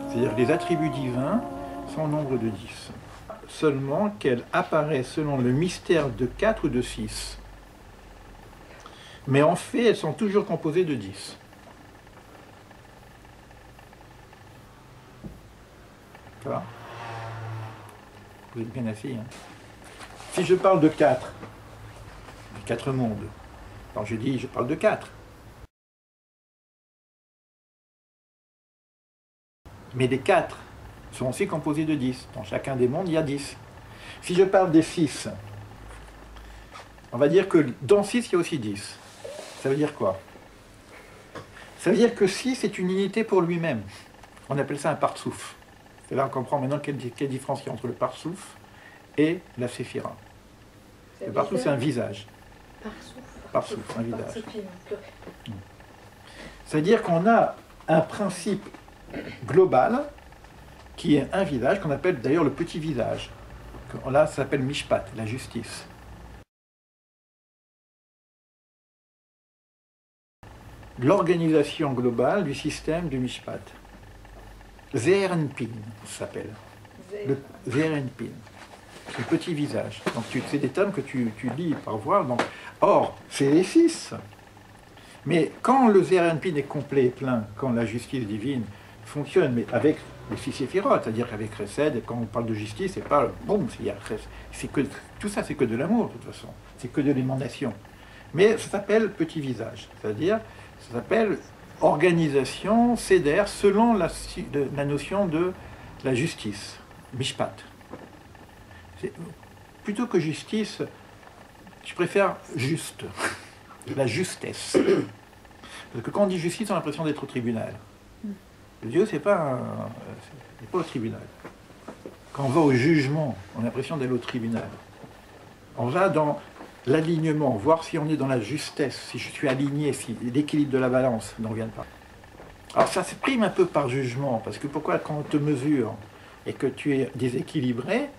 C'est-à-dire que les attributs divins sont au nombre de 10. Seulement qu'elles apparaissent selon le mystère de 4 ou de 6. Mais en fait, elles sont toujours composées de 10. Ça va? Vous êtes bien assis, hein? Si je parle de 4, les 4 mondes, quand je dis je parle de 4. Mais les 4 sont aussi composés de 10. Dans chacun des mondes, il y a 10. Si je parle des 6, on va dire que dans 6, il y a aussi 10. Ça veut dire quoi? Ça veut dire que 6 est une unité pour lui-même. On appelle ça un partsouf. Et là, on comprend maintenant quelle différence il y a entre le partsouf et la séphira. Le partsouf, c'est un visage. Partsouf, un visage. C'est-à-dire qu'on a un principe global qui est un visage, qu'on appelle d'ailleurs le petit visage. Là, ça s'appelle Mishpat, la justice. L'organisation globale du système du Mishpat. Zerenpin, ça s'appelle. Le Zerenpin. Le petit visage. Donc c'est des termes que tu lis par voix. Donc, or, c'est les 6. Mais quand le Zerenpin est complet et plein, quand la justice divine fonctionne, mais avec les 6 séphirotes, c'est-à-dire qu'avec Chesed, et quand on parle de justice, c'est pas bon, tout ça c'est que de l'amour de toute façon, c'est que de l'émanation. Mais ça s'appelle petit visage, c'est-à-dire ça s'appelle organisation sédère selon la notion de la justice, mishpat. Plutôt que justice, je préfère juste, la justesse. Parce que quand on dit justice, on a l'impression d'être au tribunal. Dieu, c'est pas au tribunal. Quand on va au jugement, on a l'impression d'aller au tribunal. On va dans l'alignement, voir si on est dans la justesse, si je suis aligné, si l'équilibre de la balance n'en vient pas. Alors ça se prime un peu par jugement, parce que pourquoi quand on te mesure et que tu es déséquilibré,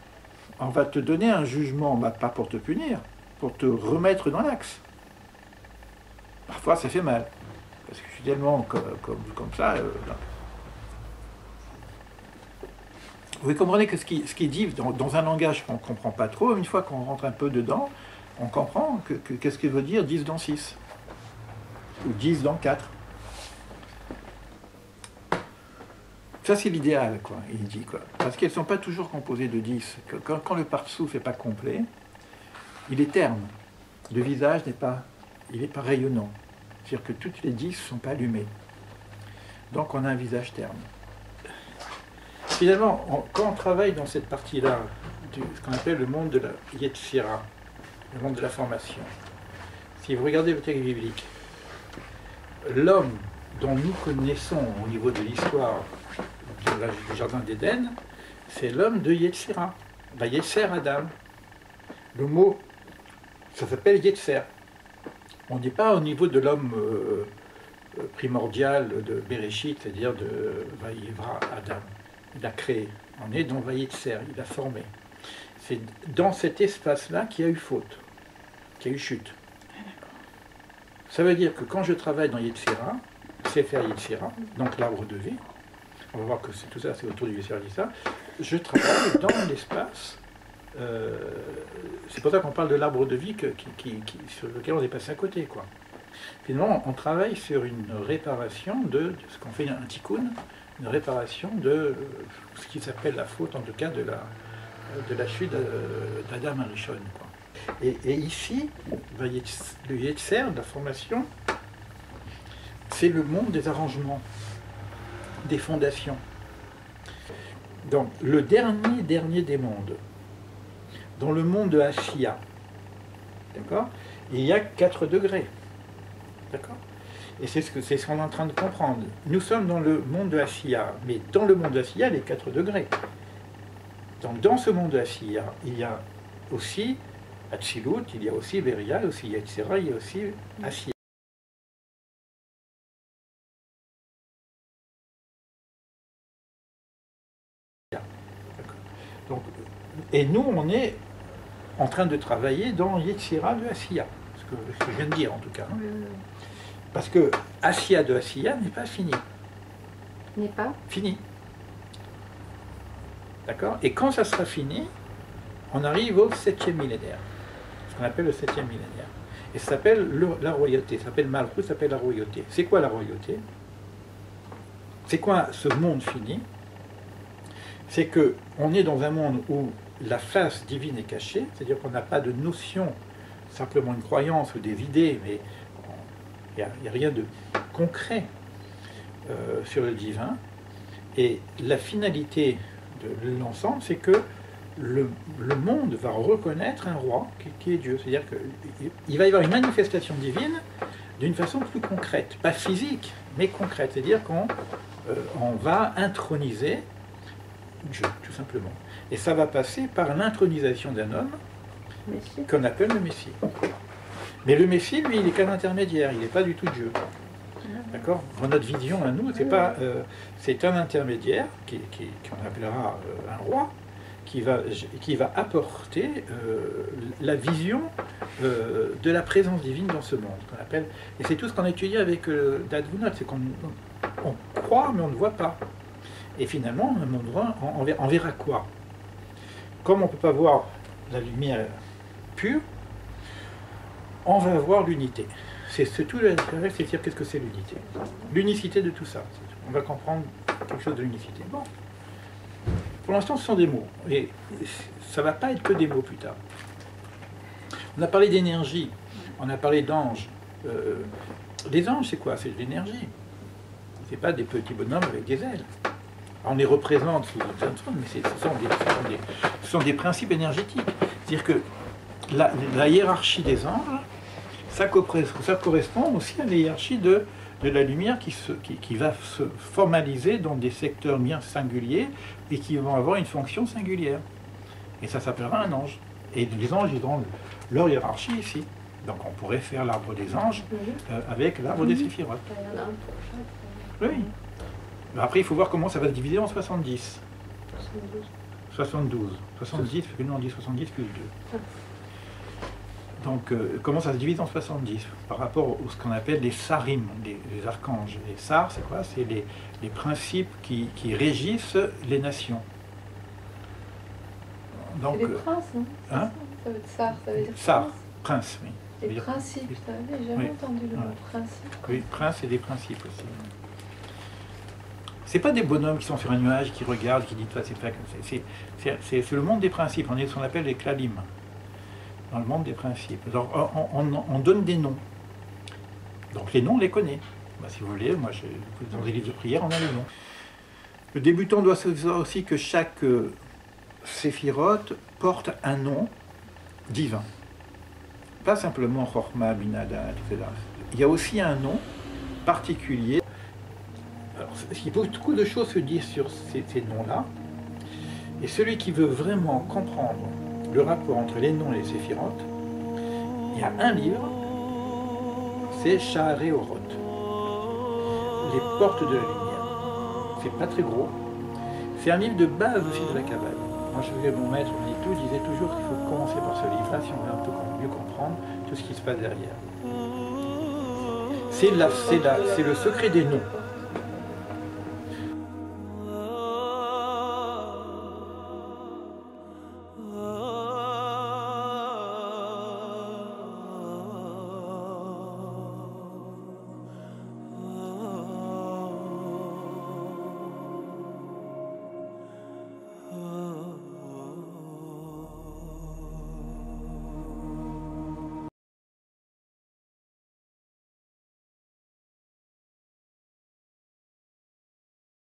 on va te donner un jugement, pas pour te punir, pour te remettre dans l'axe. Parfois ça fait mal, parce que je suis tellement comme ça. Vous comprenez que ce qui est dit dans un langage qu'on ne comprend pas trop, une fois qu'on rentre un peu dedans, on comprend qu'est-ce que veut dire 10 dans 6, ou 10 dans 4. Ça, c'est l'idéal, quoi, il dit, quoi. Parce qu'elles ne sont pas toujours composées de 10. Quand le partsouf n'est pas complet, il est terne. Le visage n'est pas rayonnant. C'est-à-dire que toutes les 10 ne sont pas allumées. Donc, on a un visage terne. Finalement, quand on travaille dans cette partie-là, ce qu'on appelle le monde de la Yetzira, le monde de la formation, si vous regardez le texte biblique, l'homme dont nous connaissons au niveau de l'histoire du jardin d'Éden, c'est l'homme de Yetzira, la Yetzer Adam. Le mot, ça s'appelle Yetzer. On n'est pas au niveau de l'homme primordial de Bereshit, c'est-à-dire de Vayivra Adam. Il a créé. On est dans Vayetzer, il a formé. C'est dans cet espace-là qu'il y a eu faute, qu'il y a eu chute. Ça veut dire que quand je travaille dans Yetzira, Sefer Yetzira, donc l'arbre de vie, on va voir que tout ça c'est autour du Yetzira, je travaille dans l'espace. C'est pour ça qu'on parle de l'arbre de vie sur lequel on est passé à côté, quoi. Finalement, on travaille sur une réparation de ce qu'on fait un tikkun, une réparation de ce qui s'appelle la faute, en tout cas de la chute d'Adam Arishon, quoi. Et ici, le Yetzer, la formation, c'est le monde des arrangements, des fondations. Donc, le dernier des mondes, dans le monde de Asiya, d'accord, il y a 4 degrés, d'accord. Et c'est ce qu'on est en train de comprendre. Nous sommes dans le monde de Asiya, mais dans le monde de Asiya, il y a les 4 degrés. Donc, dans ce monde de Asiya, il y a aussi Atzilut, il y a aussi Beria, il y a aussi Yetzira, il y a aussi Asiya. Donc, et nous, on est en train de travailler dans Yetzira de Asiya, ce que je viens de dire en tout cas. Hein. Parce que Asiya de Asiya n'est pas fini. N'est pas fini. D'accord? Et quand ça sera fini, on arrive au 7e millénaire, ce qu'on appelle le 7e millénaire. Et ça s'appelle la royauté, ça s'appelle Malchut, ça s'appelle la royauté. C'est quoi la royauté? C'est quoi ce monde fini? C'est qu'on est dans un monde où la face divine est cachée, c'est-à-dire qu'on n'a pas de notion, simplement une croyance ou des idées, mais il n'y a rien de concret sur le divin. Et la finalité de l'ensemble, c'est que le monde va reconnaître un roi qui est Dieu. C'est-à-dire qu'il va y avoir une manifestation divine d'une façon plus concrète, pas physique, mais concrète. C'est-à-dire qu'on va introniser Dieu, tout simplement. Et ça va passer par l'intronisation d'un homme qu'on appelle le Messie. Mais le Messie, lui, il est qu'un intermédiaire, il n'est pas du tout Dieu. D'accord? Dans notre vision à nous, c'est un intermédiaire qu'on appellera un roi, qui va apporter la vision de la présence divine dans ce monde, qu'on appelle. Et c'est tout ce qu'on étudie avec d'Advunot, c'est qu'on croit mais on ne voit pas. Et finalement, on verra quoi? Comme on ne peut pas voir la lumière pure, on va voir l'unité. C'est tout l'intérêt, c'est de dire qu'est-ce que c'est l'unité. L'unicité de tout ça. On va comprendre quelque chose de l'unicité. Bon. Pour l'instant, ce sont des mots. Et ça ne va pas être que des mots plus tard. On a parlé d'énergie, on a parlé d'anges. Les anges, c'est quoi? C'est de l'énergie. Ce n'est pas des petits bonhommes avec des ailes. On les représente sous plein de formes, mais ce sont des principes énergétiques. C'est-à-dire que la hiérarchie des anges, ça correspond aussi à la hiérarchie de la lumière qui va se formaliser dans des secteurs bien singuliers et qui vont avoir une fonction singulière. Et ça s'appellera un ange. Et les anges, ils ont leur hiérarchie ici. Donc on pourrait faire l'arbre des anges avec l'arbre des séphirotes. Oui. Après, il faut voir comment ça va se diviser en 70. 72. 70, parce que nous on dit 70 plus 2. Donc, comment ça se divise en 70 par rapport à ce qu'on appelle les sarim, les archanges. Les sars, c'est quoi? C'est les principes qui régissent les nations. Donc, c'est des princes, non? Hein? Ça veut dire sar, ça veut dire sar, prince, oui. Les principes, vous n'avez jamais entendu le mot principe? Oui, prince et des principes aussi. C'est pas des bonhommes qui sont sur un nuage, qui regardent, qui disent toi c'est pas comme ça. C'est le monde des principes. On est ce qu'on appelle les klalim. Dans le monde des principes. Alors, on donne des noms. Donc les noms, on les connaît. Bah, si vous voulez, moi, dans les livres de prière, on a les noms. Le débutant doit savoir aussi que chaque séphirote porte un nom divin. Pas simplement Chorma, Binada, etc. Il y a aussi un nom particulier. Alors, il y a beaucoup de choses se disent sur ces noms-là. Et celui qui veut vraiment comprendre le rapport entre les noms et les séphirotes, il y a un livre, c'est Sha'arei Oroth, les portes de la lumière. C'est pas très gros. C'est un livre de base aussi de la Kabbale. Moi, mon maître Manitou disait toujours qu'il faut commencer par ce livre-là si on veut un peu mieux comprendre tout ce qui se passe derrière. C'est le secret des noms.